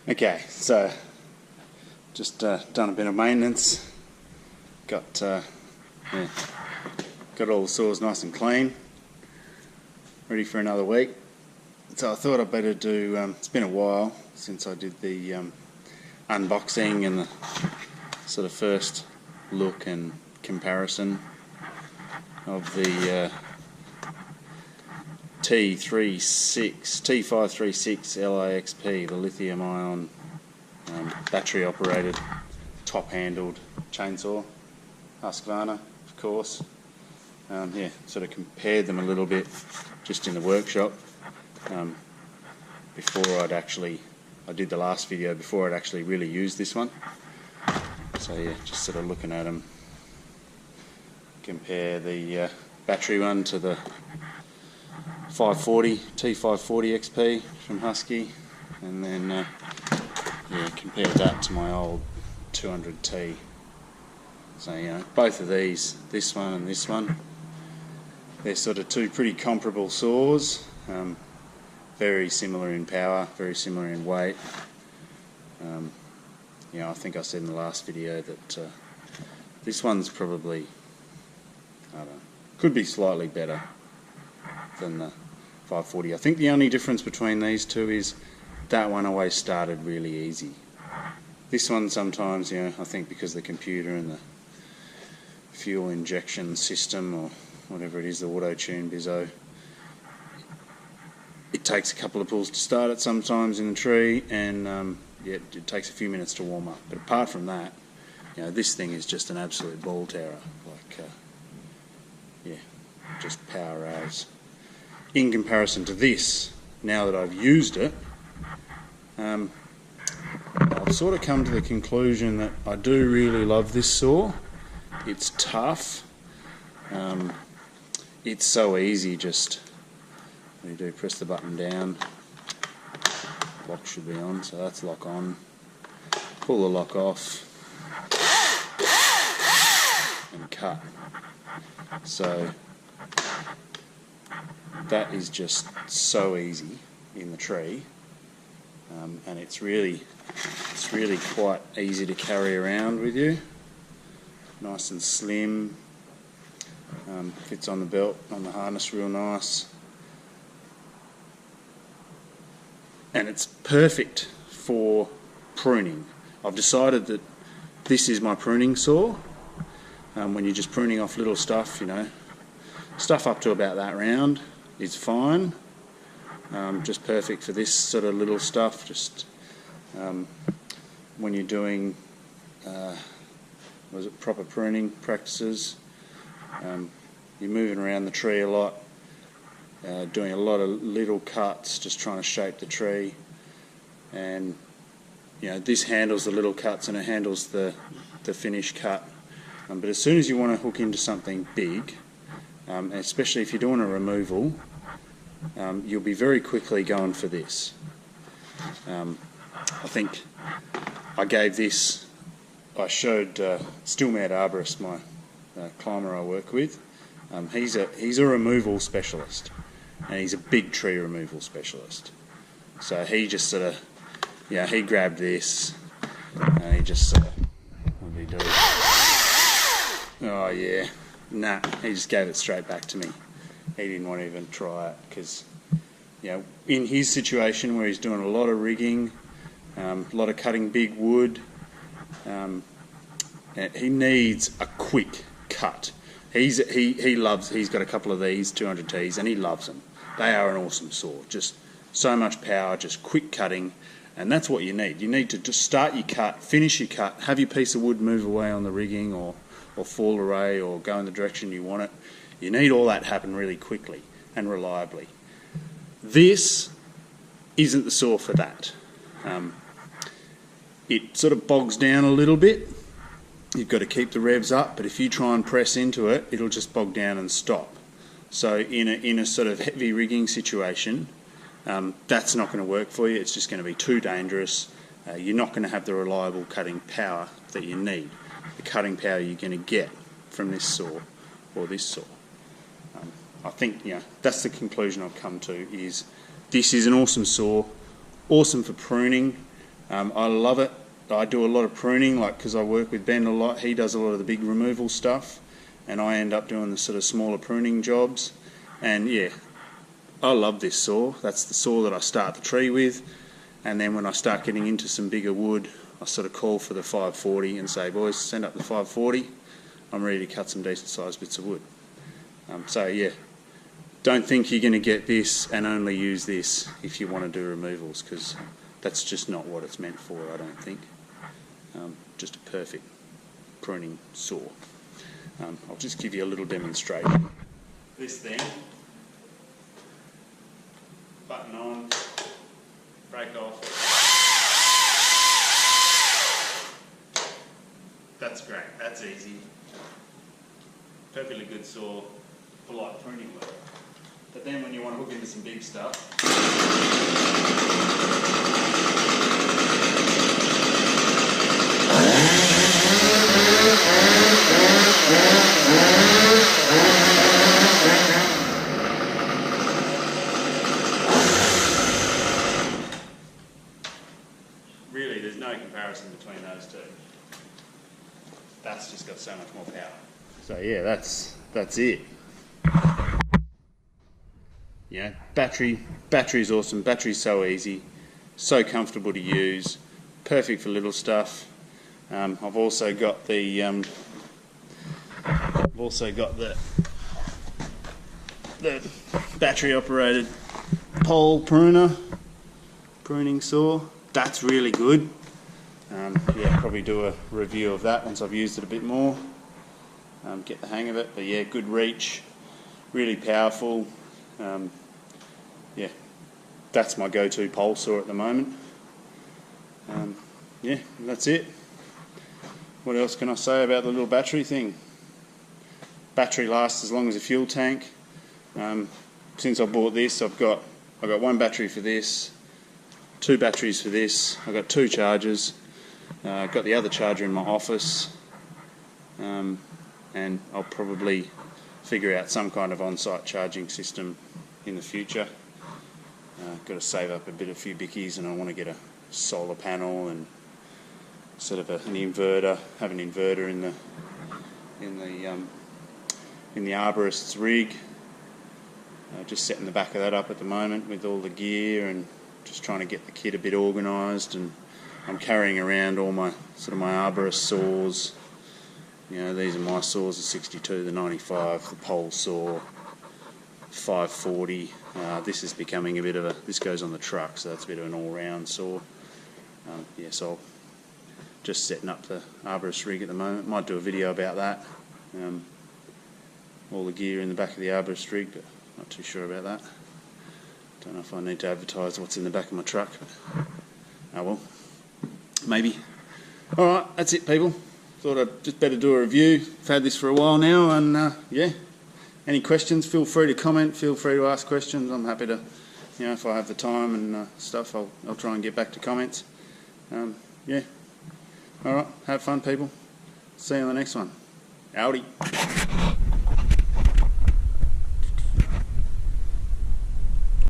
Okay, so just done a bit of maintenance. Got all the saws nice and clean, ready for another week. So I thought I'd better do. It's been a while since I did the unboxing and the sort of first look and comparison of the T536LiXP, the lithium-ion battery-operated, top-handled chainsaw, Husqvarna, of course. Yeah, sort of compared them a little bit just in the workshop before I did the last video before I'd actually really used this one. So yeah, just sort of looking at them, compare the battery one to the T540XP from Husky, and then yeah, compare that to my old 200T. So you know, both of these, this one and this one, they're sort of two pretty comparable saws, very similar in power, very similar in weight. You know, I think I said in the last video that this one's probably, I don't know, could be slightly better than the 540. I think the only difference between these two is that one always started really easy. This one sometimes, you know, I think because the computer and the fuel injection system or whatever it is, the auto-tune bizzo, it takes a couple of pulls to start it sometimes in the tree, and yeah, it takes a few minutes to warm up. But apart from that, you know, this thing is just an absolute ball terror. Like, yeah, just power as. In comparison to this, now that I've used it, I've sort of come to the conclusion that I do really love this saw. It's tough. It's so easy. Just what do you do? Press the button down. Lock should be on, so that's lock on. Pull the lock off and cut. So that is just so easy in the tree, and it's really quite easy to carry around with you. Nice and slim, fits on the belt, on the harness real nice, and it's perfect for pruning. I've decided that this is my pruning saw. When you're just pruning off little stuff, you know, stuff up to about that round is fine. Just perfect for this sort of little stuff. Just when you're doing proper pruning practices, you're moving around the tree a lot, doing a lot of little cuts, just trying to shape the tree, and you know, this handles the little cuts and it handles the finished cut. But as soon as you want to hook into something big, especially if you're doing a removal, you'll be very quickly going for this. I think I gave this, I showed Stillmad Arborist, my climber I work with. He's a removal specialist, and he's a big tree removal specialist. So he just sort of, yeah, he grabbed this and he just sort of, what did he do? Oh yeah, nah, he just gave it straight back to me. He didn't want to even try it because, you know, in his situation where he's doing a lot of rigging, a lot of cutting big wood, he needs a quick cut. He loves. He's got a couple of these 200Ts and he loves them. They are an awesome saw. Just so much power, just quick cutting, and that's what you need. You need to just start your cut, finish your cut, have your piece of wood move away on the rigging or fall array or go in the direction you want it. You need all that to happen really quickly and reliably. This isn't the saw for that. It sort of bogs down a little bit. You've got to keep the revs up, but if you try and press into it, it'll just bog down and stop. So in a sort of heavy rigging situation, that's not going to work for you. It's just going to be too dangerous. You're not going to have the reliable cutting power that you need. The cutting power you're going to get from this saw or this saw. I think, you know, that's the conclusion I've come to, is this is an awesome saw, awesome for pruning, I love it. I do a lot of pruning, like, because I work with Ben a lot. He does a lot of the big removal stuff, and I end up doing the sort of smaller pruning jobs. And yeah, I love this saw. That's the saw that I start the tree with, and then when I start getting into some bigger wood, I sort of call for the 540 and say, boys, send up the 540. I'm ready to cut some decent sized bits of wood. So yeah, don't think you're going to get this and only use this if you want to do removals, because that's just not what it's meant for, I don't think. Just a perfect pruning saw. I'll just give you a little demonstration. This then, button on, break off. That's great, that's easy. Perfectly good saw for light pruning work. But then when you want to hook into some big stuff, really there's no comparison between those two. That's just got so much more power. So yeah, that's it. Yeah, battery's awesome. Battery's so easy, so comfortable to use, perfect for little stuff. I've also got the battery operated pole pruning saw. That's really good. Yeah, probably do a review of that once I've used it a bit more. Get the hang of it. But yeah, good reach, really powerful. Yeah, that's my go-to pole saw at the moment. Yeah, that's it. What else can I say about the little battery thing? Battery lasts as long as a fuel tank. Since I bought this, I've got one battery for this, 2 batteries for this. I've got 2 chargers. I've got the other charger in my office, and I'll probably figure out some kind of on-site charging system in the future. Got to save up a few bickies, and I want to get a solar panel and sort of an inverter. Have an inverter in the arborist's rig. Just setting the back of that up at the moment with all the gear and just trying to get the kit a bit organised. And I'm carrying around all my arborist saws. You know, these are my saws: the 62, the 95, the pole saw, 540. This is becoming a bit of a. This goes on the truck, so that's a bit of an all-round saw. Yeah, so I'll just setting up the arborist rig at the moment. Might do a video about that. All the gear in the back of the arborist rig, but not too sure about that. Don't know if I need to advertise what's in the back of my truck, but oh well, maybe. Alright, that's it, people. Thought I'd just better do a review. I've had this for a while now, and yeah, any questions, feel free to comment, feel free to ask questions. I'm happy to, you know, if I have the time and stuff, I'll try and get back to comments. Yeah. Alright, have fun, people. See you on the next one. Howdy.